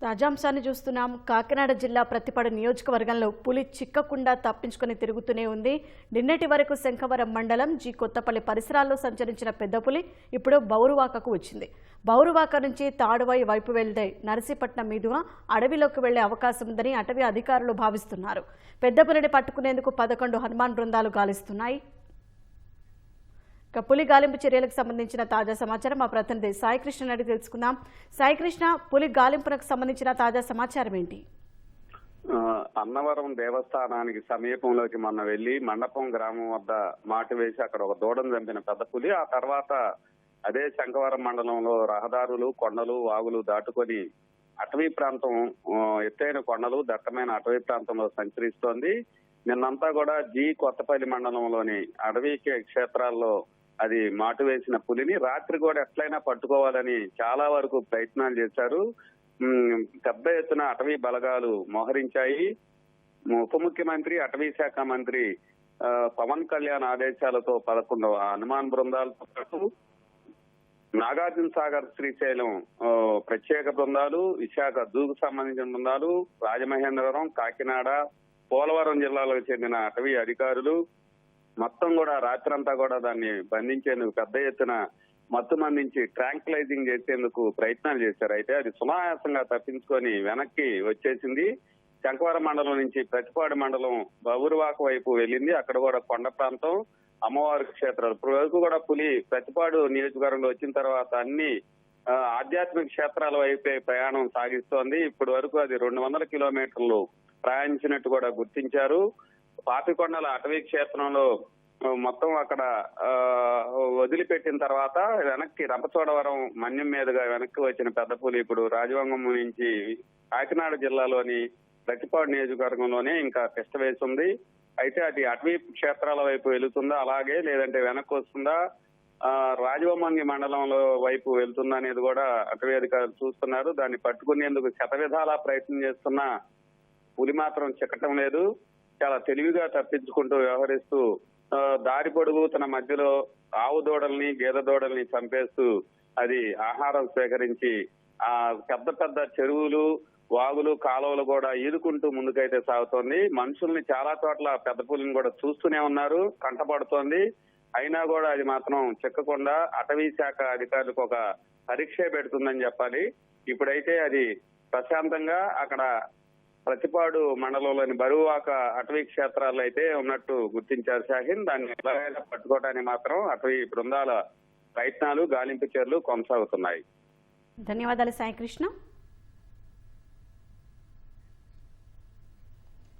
తాజాంశాన్ని చూస్తున్నాం. కాకినాడ జిల్లా ప్రతిపాడు నియోజకవర్గంలో పులి చిక్కకుండా తప్పించుకుని తిరుగుతూనే ఉంది. నిన్నటి వరకు శంఖవరం మండలం జి కొత్తపల్లి పరిసరాల్లో సంచరించిన పెద్ద పులి ఇప్పుడు బౌరువాకకు వచ్చింది. బౌరువాక నుంచి తాడువై వైపు వెళ్తే నర్సీపట్నం మీదుగా అడవిలోకి వెళ్లే అవకాశం ఉందని అటవీ అధికారులు భావిస్తున్నారు. పెద్ద పులిని పట్టుకునేందుకు 11 హనుమాన్ బృందాలు గాలిస్తున్నాయి. పులి గాలింపు చర్యలకు సంబంధించిన తాజా సమాచారం మా ప్రతినిధి సాయికృష్ణ అడిగి తెలుసుకుందాం. సాయికృష్ణ, పులి గాలింపునకు సంబంధించిన తాజా సమాచారం ఏంటి? అన్నవరం దేవస్థానానికి సమీపంలోకి మొన్న వెళ్లి మండపం గ్రామం వద్ద మాటు వేసి అక్కడ ఒక దూడను చంపిన పెద్ద పులి ఆ తర్వాత అదే శంఖవరం మండలంలో రహదారులు, కొండలు, వాగులు దాటుకొని అటవీ ప్రాంతం, ఎత్తైన కొండలు, దట్టమైన అటవీ ప్రాంతంలో సంచరిస్తోంది. నిన్నంతా కూడా జి కొత్తపల్లి మండలంలోని అటవీ క్షేత్రాల్లో అది మాటు వేసిన పులిని రాత్రి కూడా ఎట్లయినా పట్టుకోవాలని చాలా వరకు ప్రయత్నాలు చేశారు. పెద్ద ఎత్తున అటవీ బలగాలు మోహరించాయి. ఉప ముఖ్యమంత్రి, అటవీ శాఖ మంత్రి పవన్ కళ్యాణ్ ఆదేశాలతో 11 హనుమాన్ బృందాలతో పాటు నాగార్జున సాగర్, శ్రీశైలం ప్రత్యేక బృందాలు, విశాఖ జూకు సంబంధించిన బృందాలు, రాజమహేంద్రవరం, కాకినాడ, పోలవరం జిల్లాలకు చెందిన అటవీ అధికారులు మొత్తం కూడా రాత్రంతా కూడా దాన్ని బంధించేందుకు పెద్ద ఎత్తున మత్తు మందించి ట్రాంక్లైజింగ్ చేసేందుకు ప్రయత్నాలు చేశారు. అయితే అది సునాయాసంగా తప్పించుకొని వెనక్కి వచ్చేసింది. శంఖవరం మండలం నుంచి ప్రతిపాడు మండలం బౌరువాక వైపు వెళ్ళింది. అక్కడ కూడా కొండ ప్రాంతం, అమ్మవారి క్షేత్రాలు. ఇప్పుడు వరకు కూడా పులి ప్రతిపాడు నియోజకవర్గంలో వచ్చిన తర్వాత అన్ని ఆధ్యాత్మిక క్షేత్రాల వైపే ప్రయాణం సాగిస్తోంది. ఇప్పటి వరకు అది 200 కిలోమీటర్లు ప్రయాణించినట్టు కూడా గుర్తించారు. పాపికొండల అటవీ క్షేత్రంలో మొత్తం అక్కడ వదిలిపెట్టిన తర్వాత వెనక్కి రంపచోడవరం మన్యం మీదుగా వెనక్కి వచ్చిన పెద్ద పులి ఇప్పుడు రాజవంగం నుంచి కాకినాడ జిల్లాలోని ప్రతిపాడు నియోజకవర్గంలోనే ఇంకా తిష్ట వేస్తుంది. అయితే అది అటవీ క్షేత్రాల వైపు వెళుతుందా, అలాగే లేదంటే వెనక్కి వస్తుందా, రాజవమంగి మండలంలో వైపు వెళ్తుందా అనేది కూడా అటవీ అధికారులు చూస్తున్నారు. దాన్ని పట్టుకునేందుకు శతవిధాలా ప్రయత్నం చేస్తున్న పులి మాత్రం చిక్కటం లేదు. చాలా తెలివిగా తప్పించుకుంటూ వ్యవహరిస్తూ దారి పొడుగు తన మధ్యలో ఆవు దూడల్ని, గేదె దూడల్ని చంపేస్తూ అది ఆహారం స్వీకరించి ఆ పెద్ద పెద్ద చెరువులు, వాగులు, కాలువలు కూడా ఈదుకుంటూ ముందుకైతే సాగుతోంది. మనుషుల్ని చాలా చోట్ల పెద్ద పులిని కూడా చూస్తూనే ఉన్నారు, కంటపడుతోంది. అయినా కూడా అది మాత్రం చిక్కకుండా అటవీ శాఖ అధికారులకు ఒక పరీక్ష పెడుతుందని చెప్పాలి. ఇప్పుడైతే అది ప్రశాంతంగా అక్కడ ప్రతిపాడు మండలంలోని బరువాక అటవీ క్షేత్రాల్లో అయితే ఉన్నట్టు గుర్తించారు షాహీన్. దాన్ని ఎలాగైనా పట్టుకోవడానికి మాత్రం అటవీ బృందాల ప్రయత్నాలు, గాలింపు చర్యలు కొనసాగుతున్నాయి. ధన్యవాదాలు సాయికృష్ణ.